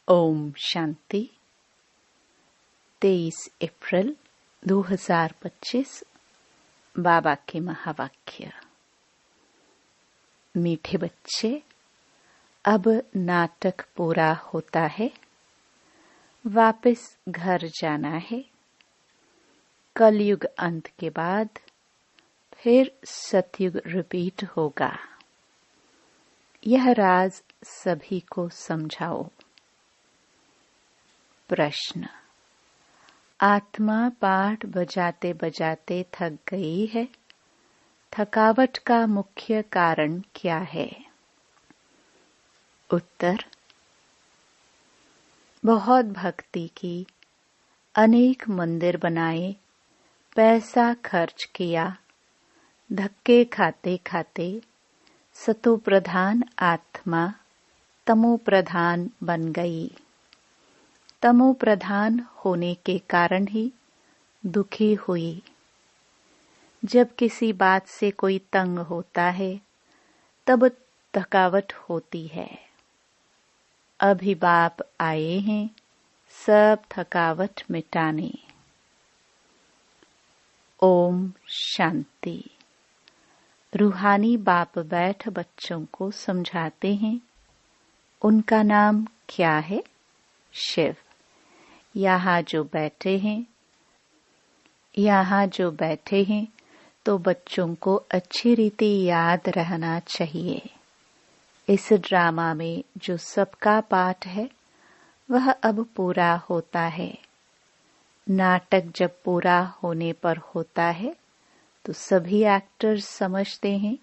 ओम शांति। 23 अप्रैल 2025। बाबा के महावाक्य। मीठे बच्चे, अब नाटक पूरा होता है, वापस घर जाना है। कलयुग अंत के बाद फिर सतयुग रिपीट होगा। यह राज सभी को समझाओ। प्रश्न। आत्मा पाठ बजाते बजाते थक गई है। थकावट का मुख्य कारण क्या है? उत्तर। बहुत भक्ति की, अनेक मंदिर बनाए, पैसा खर्च किया, धक्के खाते खाते सतो प्रधान आत्मा तमो प्रधान बन गई। तमो प्रधान होने के कारण ही दुखी हुई। जब किसी बात से कोई तंग होता है तब थकावट होती है। अभी बाप आए हैं सब थकावट मिटाने। ओम शांति। रूहानी बाप बैठ बच्चों को समझाते हैं। उनका नाम क्या है? शिव। यहाँ जो बैठे हैं तो बच्चों को अच्छी रीति याद रहना चाहिए। इस ड्रामा में जो सबका पाठ है वह अब पूरा होता है। नाटक जब पूरा होने पर होता है तो सभी एक्टर्स समझते हैं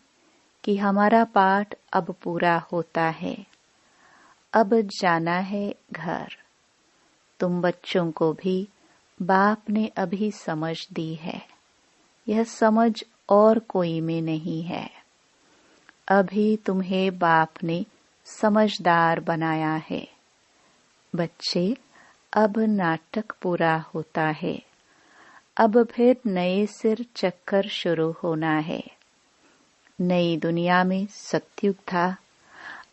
कि हमारा पाठ अब पूरा होता है, अब जाना है घर। तुम बच्चों को भी बाप ने अभी समझ दी है। यह समझ और कोई में नहीं है। अभी तुम्हें बाप ने समझदार बनाया है। बच्चे, अब नाटक पूरा होता है। अब फिर नए सिर चक्कर शुरू होना है। नई दुनिया में सतयुग था,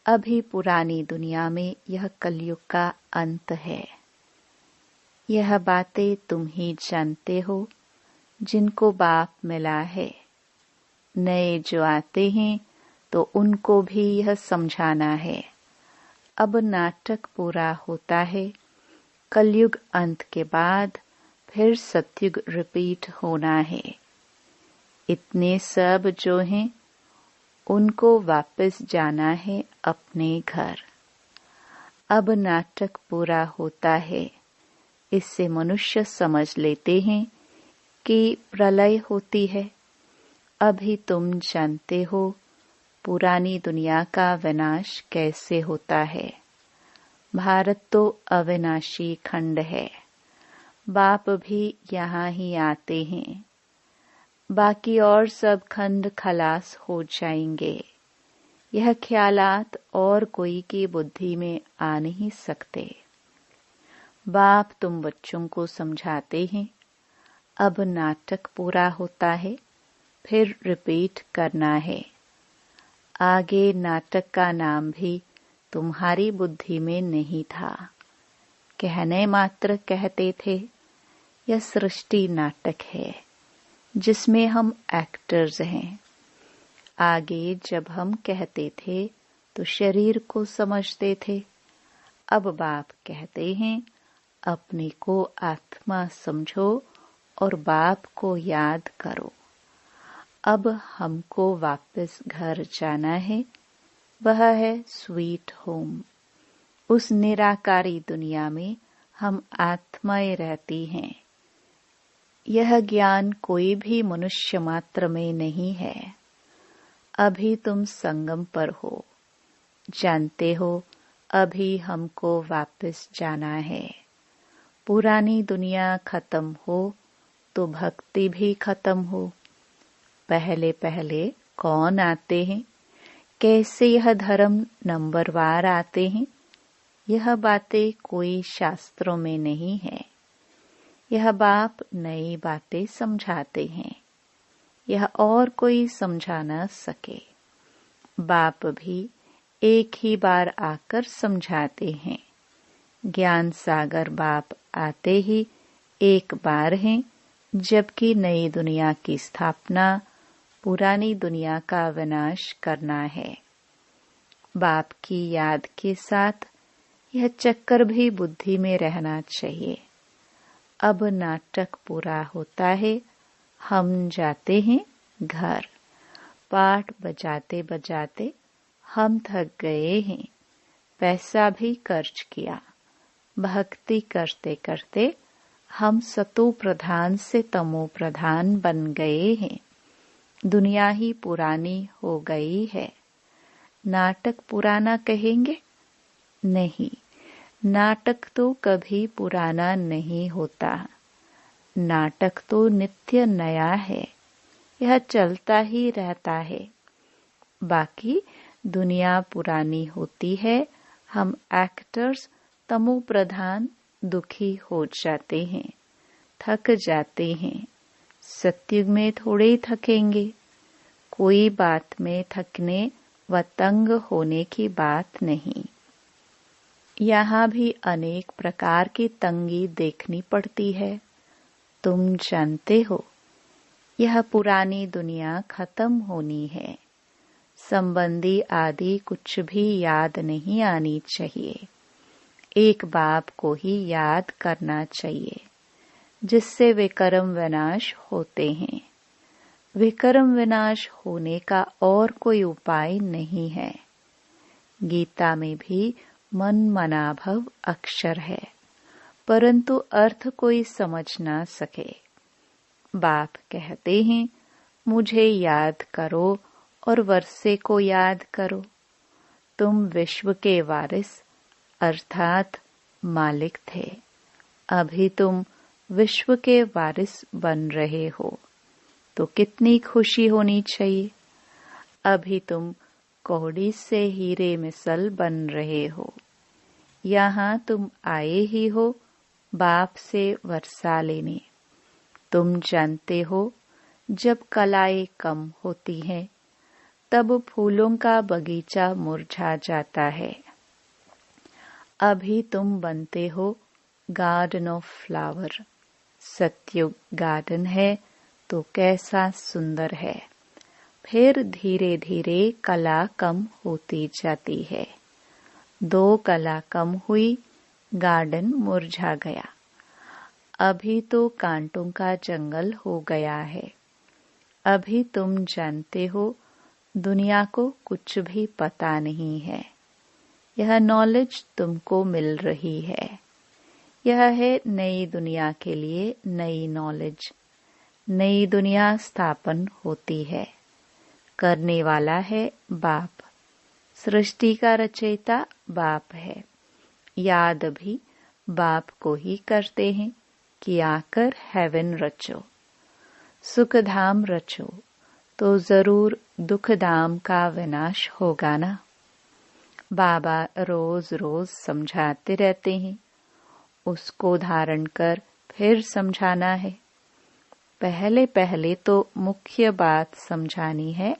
अभी पुरानी दुनिया में यह कलयुग का अंत है। यह बातें तुम ही जानते हो जिनको बाप मिला है। नए जो आते हैं तो उनको भी यह समझाना है। अब नाटक पूरा होता है। कलयुग अंत के बाद फिर सतयुग रिपीट होना है। इतने सब जो हैं उनको वापस जाना है अपने घर। अब नाटक पूरा होता है। इससे मनुष्य समझ लेते हैं कि प्रलय होती है। अभी तुम जानते हो पुरानी दुनिया का विनाश कैसे होता है। भारत तो अविनाशी खंड है। बाप भी यहाँ ही आते हैं। बाकी और सब खंड खलास हो जाएंगे। यह ख्यालात और कोई की बुद्धि में आ नहीं सकते। बाप तुम बच्चों को समझाते हैं। अब नाटक पूरा होता है, फिर रिपीट करना है। आगे नाटक का नाम भी तुम्हारी बुद्धि में नहीं था। कहने मात्र कहते थे। यह सृष्टि नाटक है जिसमें हम एक्टर्स हैं। आगे जब हम कहते थे तो शरीर को समझते थे। अब बाप कहते हैं अपने को आत्मा समझो और बाप को याद करो। अब हमको वापस घर जाना है। वह है स्वीट होम। उस निराकारी दुनिया में हम आत्माएं रहती हैं। यह ज्ञान कोई भी मनुष्य मात्र में नहीं है। अभी तुम संगम पर हो। जानते हो अभी हमको वापस जाना है। पुरानी दुनिया खत्म हो तो भक्ति भी खत्म हो। पहले पहले कौन आते हैं, कैसे यह धर्म नंबरवार आते हैं, यह बातें कोई शास्त्रों में नहीं है। यह बाप नई बातें समझाते हैं। यह और कोई समझा न सके। बाप भी एक ही बार आकर समझाते हैं। ज्ञान सागर बाप आते ही एक बार हैं, जबकि नई दुनिया की स्थापना, पुरानी दुनिया का विनाश करना है। बाप की याद के साथ यह चक्कर भी बुद्धि में रहना चाहिए। अब नाटक पूरा होता है, हम जाते हैं घर। पाठ बजाते बजाते हम थक गए हैं, पैसा भी खर्च किया। भक्ति करते करते हम सतो प्रधान से तमो प्रधान बन गए हैं। दुनिया ही पुरानी हो गई है। नाटक पुराना कहेंगे? नहीं, नाटक तो कभी पुराना नहीं होता। नाटक तो नित्य नया है, यह चलता ही रहता है। बाकी दुनिया पुरानी होती है, हम एक्टर्स तमो प्रधान दुखी हो जाते हैं, थक जाते हैं। सत्युग में थोड़े ही थकेंगे। कोई बात में थकने व तंग होने की बात नहीं। यहाँ भी अनेक प्रकार की तंगी देखनी पड़ती है। तुम जानते हो, यह पुरानी दुनिया खत्म होनी है। संबंधी आदि कुछ भी याद नहीं आनी चाहिए। एक बाप को ही याद करना चाहिए, जिससे विकर्म विनाश होते हैं। विकर्म विनाश होने का और कोई उपाय नहीं है। गीता में भी मन मनाभव अक्षर है, परंतु अर्थ कोई समझ ना सके। बाप कहते हैं, मुझे याद करो और वर्षे को याद करो। तुम विश्व के वारिस अर्थात मालिक थे, अभी तुम विश्व के वारिस बन रहे हो, तो कितनी खुशी होनी चाहिए। अभी तुम कौड़ी से हीरे मिसल बन रहे हो। यहाँ तुम आए ही हो बाप से वर्षा लेने। तुम जानते हो, जब कलाएं कम होती हैं, तब फूलों का बगीचा मुरझा जाता है। अभी तुम बनते हो garden of flower. Satyug garden है तो कैसा सुंदर है। फिर धीरे धीरे कला कम होती जाती है। 2 कला कम हुई, गार्डन मुरझा गया। अभी तो कांटों का जंगल हो गया है। अभी तुम जानते हो, दुनिया को कुछ भी पता नहीं है। यह नॉलेज तुमको मिल रही है। यह है नई दुनिया के लिए नई नॉलेज। नई दुनिया स्थापन होती है। करने वाला है बाप। सृष्टि का रचयिता बाप है। याद भी बाप को ही करते हैं कि आकर हेवन रचो, सुखधाम रचो, तो जरूर दुखधाम का विनाश होगा ना। बाबा रोज रोज समझाते रहते हैं, उसको धारण कर फिर समझाना है। पहले पहले तो मुख्य बात समझानी है,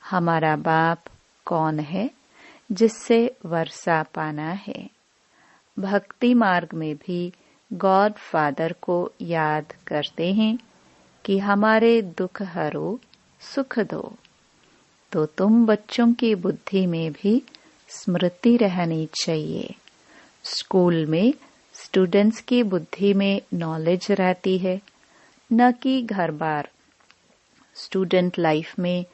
हमारा बाप कौन है, जिससे वर्षा पाना है। भक्ति मार्ग में भी गॉड फादर को याद करते हैं कि हमारे दुख हरो, सुख दो। तो तुम बच्चों की बुद्धि में भी स्मृति रहनी चाहिए। स्कूल में स्टूडेंट्स की बुद्धि में नॉलेज रहती है, न कि घर बार। स्टूडेंट लाइफ में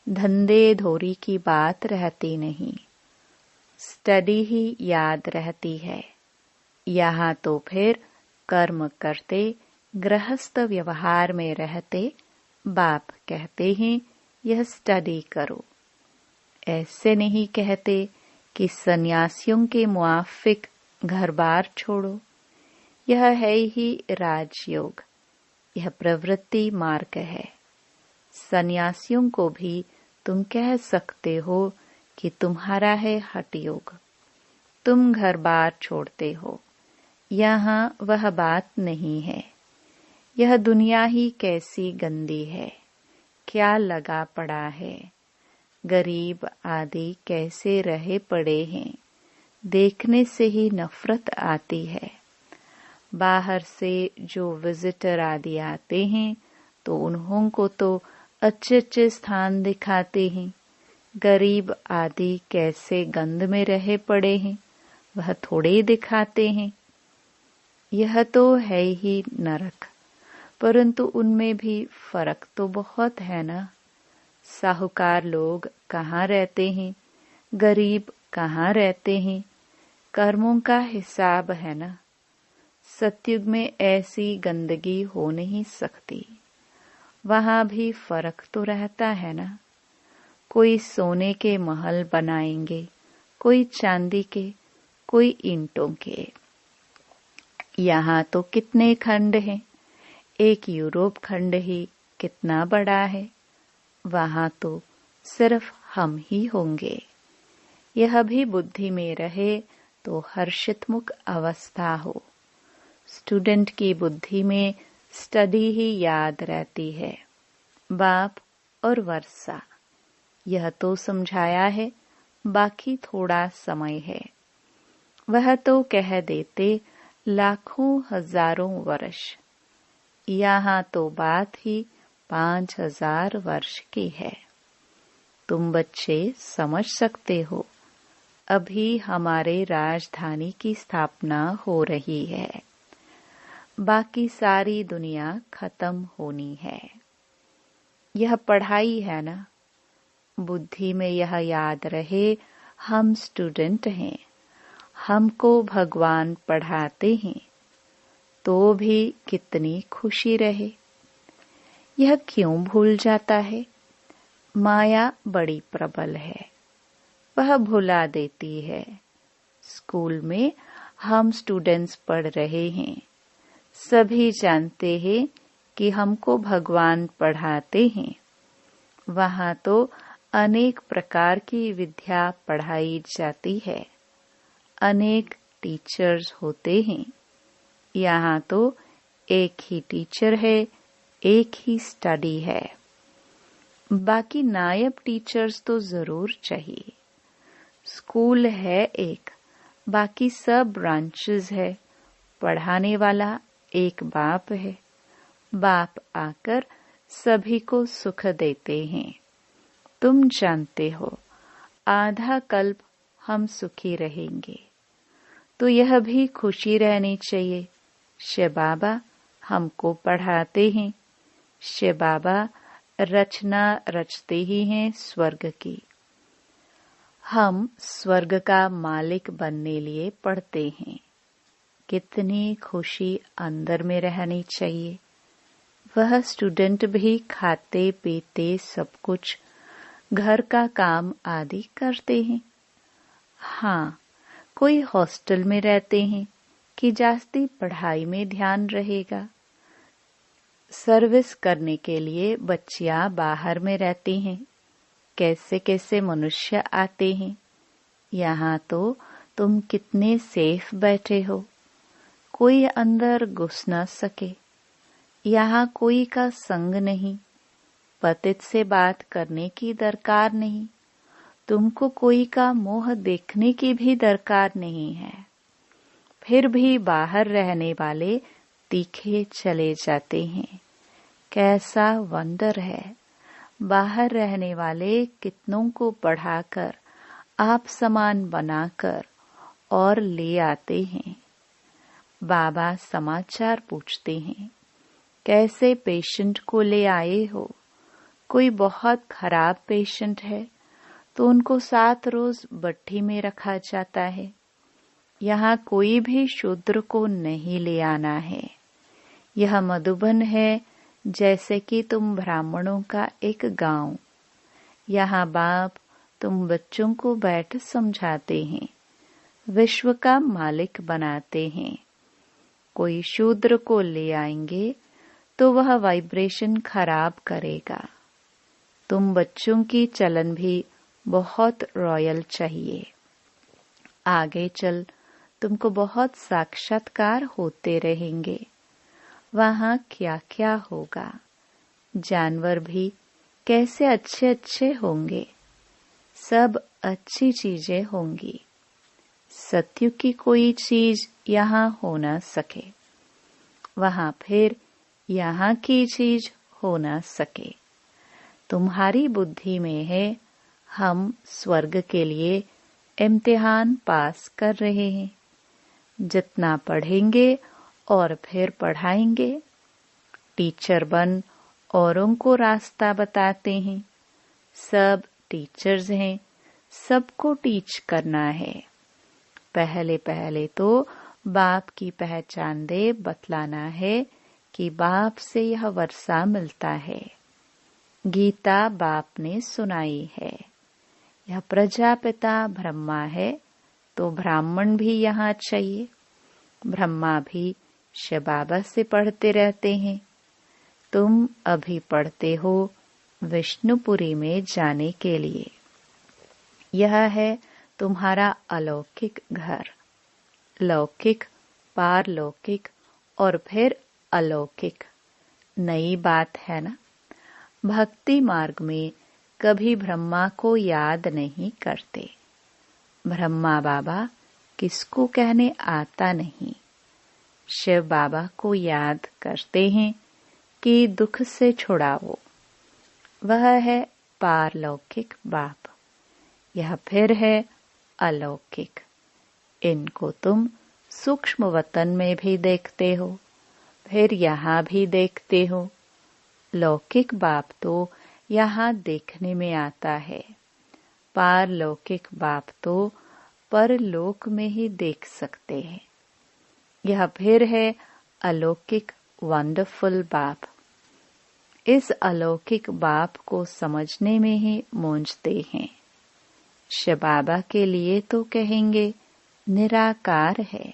धंधे धोरी की बात रहती नहीं, स्टडी ही याद रहती है। यहाँ तो फिर कर्म करते, गृहस्थ व्यवहार में रहते बाप कहते हैं यह स्टडी करो। ऐसे नहीं कहते कि सन्यासियों के मुआफिक घर बार छोड़ो। यह है ही राजयोग, यह प्रवृत्ति मार्ग है। सन्यासियों को भी तुम कह सकते हो कि तुम्हारा है हठ योग, तुम घर बार छोड़ते हो। यहाँ वह बात नहीं है। यह दुनिया ही कैसी गंदी है, क्या लगा पड़ा है। गरीब आदि कैसे रहे पड़े हैं, देखने से ही नफरत आती है। बाहर से जो विजिटर आदि आते हैं तो उन्हों को तो अच्छे अच्छे स्थान दिखाते हैं। गरीब आदि कैसे गंद में रहे पड़े हैं वह थोड़े दिखाते हैं। यह तो है ही नरक, परंतु उनमें भी फर्क तो बहुत है ना। साहूकार लोग कहाँ रहते हैं, गरीब कहाँ रहते हैं, कर्मों का हिसाब है ना। सतयुग में ऐसी गंदगी हो नहीं सकती। वहां भी फर्क तो रहता है ना। कोई सोने के महल बनाएंगे, कोई चांदी के, कोई ईंटों के। यहाँ तो कितने खंड हैं। एक यूरोप खंड ही कितना बड़ा है। वहां तो सिर्फ हम ही होंगे। यह भी बुद्धि में रहे तो हर्षितमुख अवस्था हो। स्टूडेंट की बुद्धि में स्टडी ही याद रहती है। बाप और वर्षा यह तो समझाया है, बाकी थोड़ा समय है। वह तो कह देते लाखों हजारों वर्ष। यहाँ तो बात ही 5000 वर्ष की है। तुम बच्चे समझ सकते हो। अभी हमारे राजधानी की स्थापना हो रही है। बाकी सारी दुनिया खत्म होनी है। यह पढ़ाई है ना। बुद्धि में यह याद रहे हम स्टूडेंट हैं, हमको भगवान पढ़ाते हैं, तो भी कितनी खुशी रहे। यह क्यों भूल जाता है? माया बड़ी प्रबल है, वह भुला देती है। स्कूल में हम स्टूडेंट्स पढ़ रहे हैं, सभी जानते हैं कि हमको भगवान पढ़ाते हैं। वहां तो अनेक प्रकार की विद्या पढ़ाई जाती है, अनेक टीचर्स होते हैं। यहाँ तो एक ही टीचर है, एक ही स्टडी है। बाकी नायब टीचर्स तो जरूर चाहिए। स्कूल है एक, बाकी सब ब्रांचेस है। पढ़ाने वाला एक बाप है। बाप आकर सभी को सुख देते हैं। तुम जानते हो आधा कल्प हम सुखी रहेंगे, तो यह भी खुशी रहनी चाहिए। शिव बाबा हमको पढ़ाते हैं। शिव बाबा रचना रचते ही हैं स्वर्ग की। हम स्वर्ग का मालिक बनने लिए पढ़ते हैं। कितनी खुशी अंदर में रहनी चाहिए। वह स्टूडेंट भी खाते पीते सब कुछ घर का काम आदि करते हैं। हाँ, कोई हॉस्टल में रहते हैं कि जास्ती पढ़ाई में ध्यान रहेगा। सर्विस करने के लिए बच्चियां बाहर में रहती हैं। कैसे कैसे मनुष्य आते हैं। यहाँ तो तुम कितने सेफ बैठे हो, कोई अंदर घुस न सके। यहाँ कोई का संग नहीं, पतित से बात करने की दरकार नहीं, तुमको कोई का मोह देखने की भी दरकार नहीं है। फिर भी बाहर रहने वाले तीखे चले जाते हैं। कैसा वंदर है। बाहर रहने वाले कितनों को पढ़ाकर आप समान बनाकर और ले आते हैं। बाबा समाचार पूछते हैं, कैसे पेशेंट को ले आए हो। कोई बहुत खराब पेशेंट है तो उनको 7 रोज भट्ठी में रखा जाता है। यहाँ कोई भी शूद्र को नहीं ले आना है। यह मधुबन है, जैसे कि तुम ब्राह्मणों का एक गांव। यहाँ बाप तुम बच्चों को बैठ समझाते हैं, विश्व का मालिक बनाते हैं। कोई शूद्र को ले आएंगे तो वह वाइब्रेशन खराब करेगा। तुम बच्चों की चलन भी बहुत रॉयल चाहिए। आगे चल तुमको बहुत साक्षात्कार होते रहेंगे। वहाँ क्या क्या होगा। जानवर भी कैसे अच्छे अच्छे होंगे। सब अच्छी चीजें होंगी। सत्युग की कोई चीज यहाँ हो न सके, वहाँ फिर यहाँ की चीज हो न सके। तुम्हारी बुद्धि में है हम स्वर्ग के लिए इम्तिहान पास कर रहे हैं। जितना पढ़ेंगे और फिर पढ़ाएंगे, टीचर बन औरों को रास्ता बताते हैं। सब टीचर्स हैं, सबको टीच करना है। पहले पहले तो बाप की पहचान दे बतलाना है कि बाप से यह वर्षा मिलता है। गीता बाप ने सुनाई है। यह प्रजापिता ब्रह्मा है तो ब्राह्मण भी यहाँ चाहिए। ब्रह्मा भी शिव बाबा से पढ़ते रहते हैं। तुम अभी पढ़ते हो विष्णुपुरी में जाने के लिए। यह है तुम्हारा अलौकिक घर। लौकिक, पारलौकिक और फिर अलौकिक नई बात है ना। भक्ति मार्ग में कभी ब्रह्मा को याद नहीं करते। ब्रह्मा बाबा किसको कहने आता नहीं। शिव बाबा को याद करते हैं कि दुख से छुड़ाओ। वह है पारलौकिक बाप। यह फिर है अलौकिक। इनको तुम सूक्ष्म वतन में भी देखते हो, फिर यहाँ भी देखते हो। लौकिक बाप तो यहाँ देखने में आता है। पारलौकिक बाप तो परलोक में ही देख सकते हैं। यह फिर है अलौकिक वंडरफुल बाप। इस अलौकिक बाप को समझने में ही मूंझते हैं। शिव बाबा के लिए तो कहेंगे निराकार है,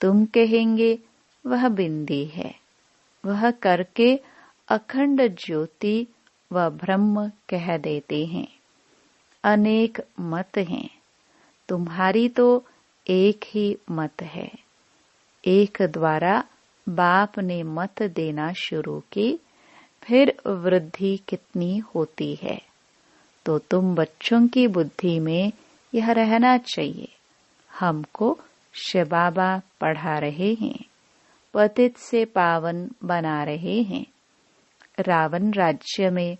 तुम कहेंगे वह बिंदी है। वह करके अखंड ज्योति व ब्रह्म कह देते हैं। अनेक मत हैं, तुम्हारी तो एक ही मत है। एक द्वारा बाप ने मत देना शुरू की, फिर वृद्धि कितनी होती है। तो तुम बच्चों की बुद्धि में यह रहना चाहिए, हमको शिव बाबा पढ़ा रहे हैं, पतित से पावन बना रहे हैं। रावण राज्य में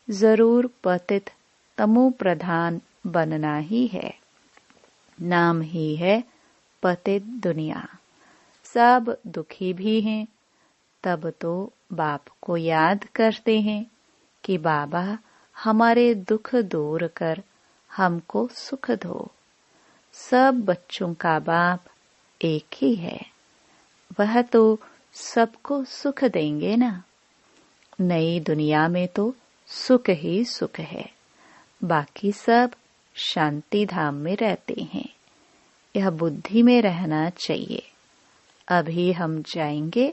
जरूर पतित तमो प्रधान बनना ही है। नाम ही है पतित दुनिया। सब दुखी भी हैं, तब तो बाप को याद करते हैं कि बाबा हमारे दुख दूर कर हमको सुख दो। सब बच्चों का बाप एक ही है, वह तो सबको सुख देंगे ना। नई दुनिया में तो सुख ही सुख है, बाकी सब शांति धाम में रहते हैं। यह बुद्धि में रहना चाहिए। अभी हम जाएंगे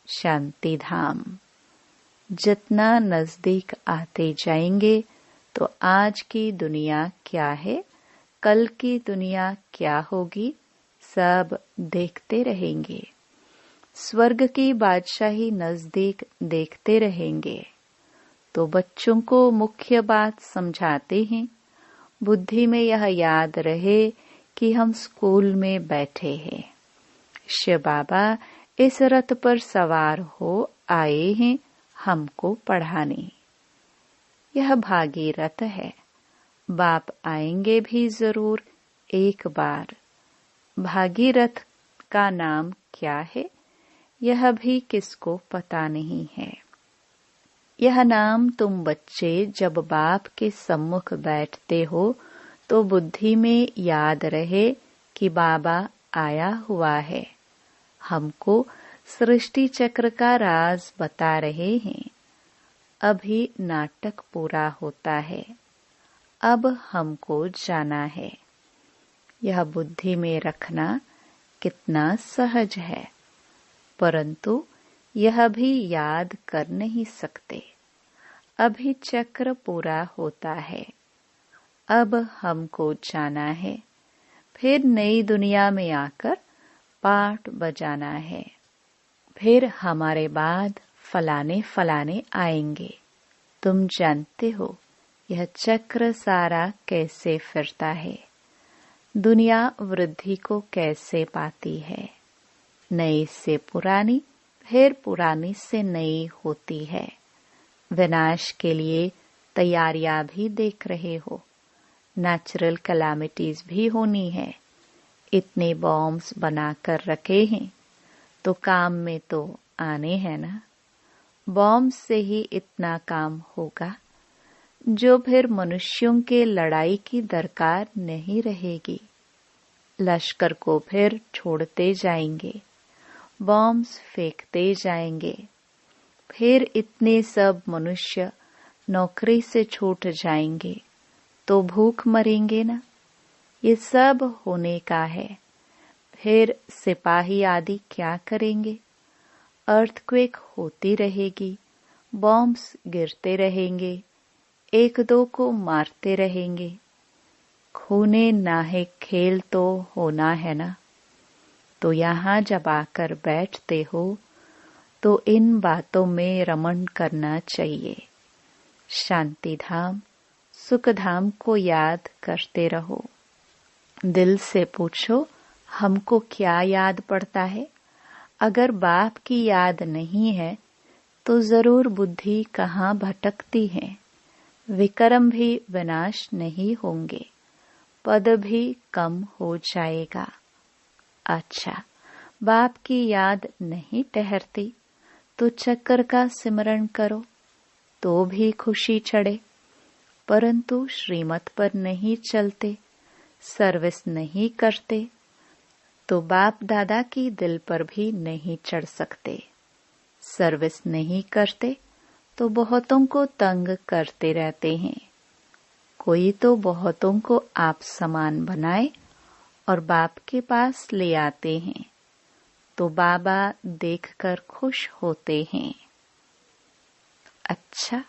शांति धाम। जितना नजदीक आते जाएंगे तो आज की दुनिया क्या है, कल की दुनिया क्या होगी, सब देखते रहेंगे। स्वर्ग की बादशाही नजदीक देखते रहेंगे। तो बच्चों को मुख्य बात समझाते हैं। बुद्धि में यह याद रहे कि हम स्कूल में बैठे हैं। शिव बाबा इस रथ पर सवार हो आए हैं हमको पढ़ाने। यह भागीरथ है। बाप आएंगे भी जरूर एक बार। भागीरथ का नाम क्या है, यह भी किसको पता नहीं है। यह नाम तुम बच्चे जब बाप के सम्मुख बैठते हो तो बुद्धि में याद रहे कि बाबा आया हुआ है, हमको सृष्टि चक्र का राज बता रहे हैं। अभी नाटक पूरा होता है, अब हमको जाना है। यह बुद्धि में रखना कितना सहज है, परंतु यह भी याद कर नहीं सकते। अभी चक्र पूरा होता है, अब हमको जाना है। फिर नई दुनिया में आकर पाठ बजाना है। फिर हमारे बाद फलाने फलाने आएंगे। तुम जानते हो यह चक्र सारा कैसे फिरता है। दुनिया वृद्धि को कैसे पाती है? नई से पुरानी, फिर पुरानी से नई होती है। विनाश के लिए तैयारियां भी देख रहे हो। नेचुरल कैलामिटीज भी होनी है। इतने बॉम्ब्स बनाकर रखे हैं तो काम में तो आने हैं ना। बॉम्ब से ही इतना काम होगा जो फिर मनुष्यों के लड़ाई की दरकार नहीं रहेगी। लश्कर को फिर छोड़ते जाएंगे, बॉम्ब्स फेंकते जाएंगे। फिर इतने सब मनुष्य नौकरी से छूट जाएंगे तो भूख मरेंगे ना। ये सब होने का है। फिर सिपाही आदि क्या करेंगे? अर्थक्वेक होती रहेगी, बॉम्ब्स गिरते रहेंगे, एक दो को मारते रहेंगे। खूने नाहे खेल तो होना है ना। तो यहाँ जब आकर बैठते हो तो इन बातों में रमण करना चाहिए। शांति धाम, सुख धाम को याद करते रहो। दिल से पूछो, हमको क्या याद पड़ता है? अगर बाप की याद नहीं है तो जरूर बुद्धि कहाँ भटकती है। विक्रम भी विनाश नहीं होंगे, पद भी कम हो जाएगा। अच्छा, बाप की याद नहीं ठहरती तो चक्कर का सिमरण करो तो भी खुशी चढ़े, परंतु श्रीमत पर नहीं चलते, सर्विस नहीं करते तो बाप दादा की दिल पर भी नहीं चढ़ सकते। सर्विस नहीं करते तो बहुतों को तंग करते रहते हैं। कोई तो बहुतों को आप समान बनाए और बाप के पास ले आते हैं तो बाबा देखकर खुश होते हैं। अच्छा,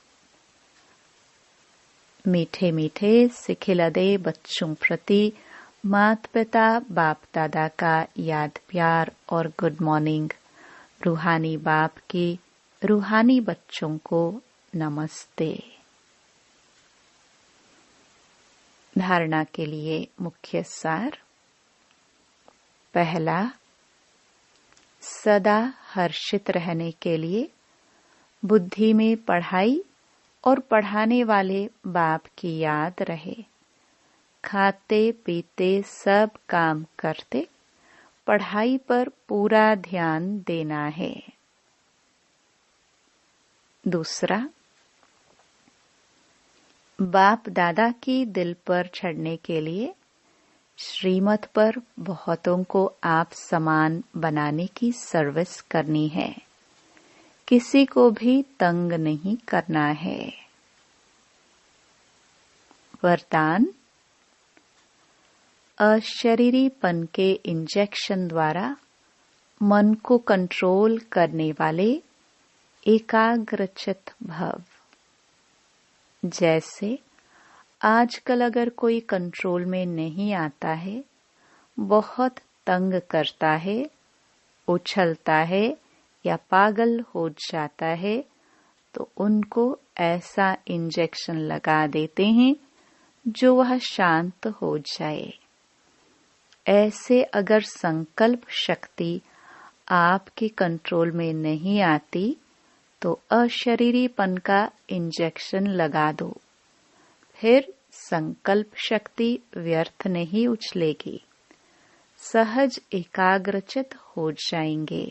मीठे मीठे सिखिलदे बच्चों प्रति माता पिता बाप दादा का याद प्यार और गुड मॉर्निंग। रूहानी बाप की रूहानी बच्चों को नमस्ते। धारणा के लिए मुख्य सार। पहला, सदा हर्षित रहने के लिए बुद्धि में पढ़ाई और पढ़ाने वाले बाप की याद रहे। खाते पीते सब काम करते पढ़ाई पर पूरा ध्यान देना है। दूसरा, बाप दादा की दिल पर चढ़ने के लिए श्रीमत पर बहुतों को आप समान बनाने की सर्विस करनी है। किसी को भी तंग नहीं करना है। वरदान, अशरीरीपन के इंजेक्शन द्वारा मन को कंट्रोल करने वाले एकाग्रचित भव। जैसे आजकल अगर कोई कंट्रोल में नहीं आता है, बहुत तंग करता है, उछलता है या पागल हो जाता है, तो उनको ऐसा इंजेक्शन लगा देते हैं जो वह शांत हो जाए। ऐसे अगर संकल्प शक्ति आपके कंट्रोल में नहीं आती तो अशरीरीपन का इंजेक्शन लगा दो। फिर संकल्प शक्ति व्यर्थ नहीं उछलेगी, सहज एकाग्रचित हो जाएंगे।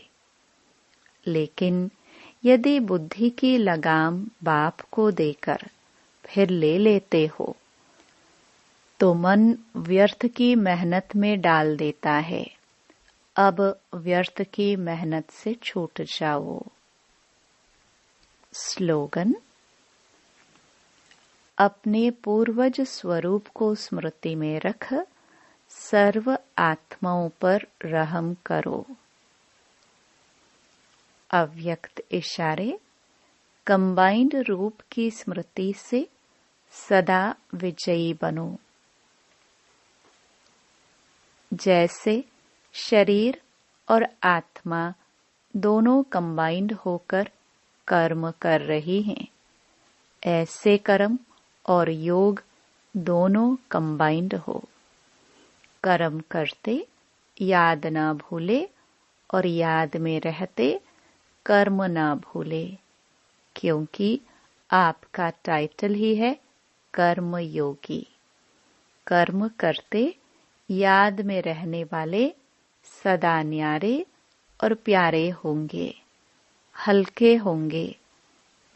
लेकिन यदि बुद्धि की लगाम बाप को देकर फिर ले लेते हो तो मन व्यर्थ की मेहनत में डाल देता है। अब व्यर्थ की मेहनत से छूट जाओ। स्लोगन, अपने पूर्वज स्वरूप को स्मृति में रख सर्व आत्माओं पर रहम करो। अव्यक्त इशारे कंबाइंड रूप की स्मृति से सदा विजयी बनो। जैसे शरीर और आत्मा दोनों कंबाइंड होकर कर्म कर रही हैं, ऐसे कर्म और योग दोनों कंबाइंड हो। कर्म करते याद न भूले और याद में रहते कर्म न भूले, क्योंकि आपका टाइटल ही है कर्म योगी। कर्म करते याद में रहने वाले सदा न्यारे और प्यारे होंगे, हल्के होंगे।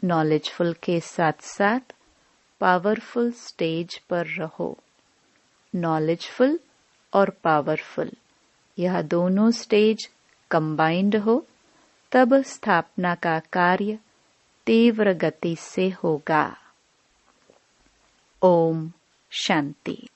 नॉलेजफुल के साथ साथ पावरफुल स्टेज पर रहो। नॉलेजफुल और पावरफुल, यह दोनों स्टेज कंबाइंड हो तब स्थापना का कार्य तीव्र गति से होगा। ओम शांति।